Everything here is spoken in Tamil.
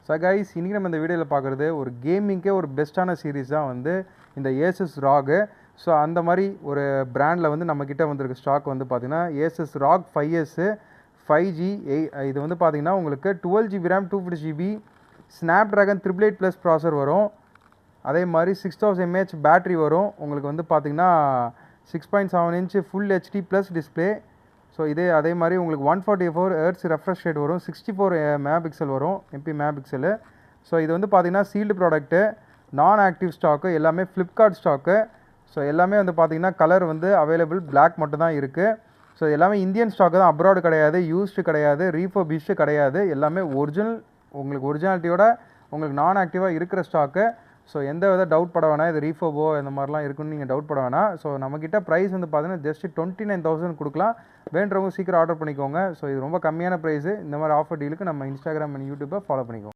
ஸோ கைஸ், இன்றைக்கி நம்ம இந்த வீடியோவில் பார்க்குறது ஒரு கேமிங்க்கே ஒரு பெஸ்ட்டான சீரீஸ் தான் வந்து இந்த ஏசஸ் ராகு. ஸோ அந்த மாதிரி ஒரு பிராண்டில் வந்து நம்மக்கிட்ட வந்திருக்க ஸ்டாக் வந்து பார்த்திங்கன்னா ஏசஸ் ராக் 5S 5G இது வந்து பார்த்திங்கன்னா உங்களுக்கு 12GB RAM 250GB snap dragon 888+ ப்ராசர் வரும். அதே மாதிரி 6000 mAh பேட்ரி வரும். உங்களுக்கு வந்து பார்த்திங்கன்னா 6.7 inch full HD plus display. So அதே மாதிரி உங்களுக்கு 144 Hz ரெஃப்ரெஷ் ரேட் வரும். 64 MP வரும் MP. ஸோ இது வந்து பார்த்திங்கன்னா சீல்டு ப்ராடக்ட்டு, நான் ஆக்டிவ் ஸ்டாக்கு, எல்லாமே ஃப்ளிப்கார்ட் ஸ்டாக்கு. ஸோ எல்லாமே வந்து பார்த்திங்கன்னா கலர் வந்து அவைலபிள் பிளாக் மட்டும் தான் இருக்குது. ஸோ எல்லாமே இந்தியன் ஸ்டாக்கு தான், அப்ராடு கிடையாது, யூஸ்டு கிடையாது, ரீஃபர்பிஷ்டு கிடையாது. எல்லாமே ஒரிஜினல், உங்களுக்கு ஒரிஜினாலிட்டியோட உங்களுக்கு நான் ஆக்டிவாக இருக்கிற ஸ்டாக்கு. ஸோ எந்த வித டவுட் பட வேணாம், இது ரீஃபர்போ இந்த மாதிரிலாம் இருக்குன்னு நீங்கள் டவுட் பட வேணாம். ஸோ நம்மக்கிட்ட ப்ரைஸ் வந்து பார்த்தீங்கன்னா ஜஸ்ட் 29,000 கொடுக்கலாம். வேண்டவங்க சீக்கிரம் ஆர்டர் பண்ணிக்கோங்க. ஸோ இது ரொம்ப கம்மியான ப்ரைஸு. இந்த மாதிரி ஆஃபர் டீலுக்கு நம்ம இன்ஸ்டாகிராம் அண்ட் யூடியூப்பை ஃபாலோ பண்ணிக்கோங்க.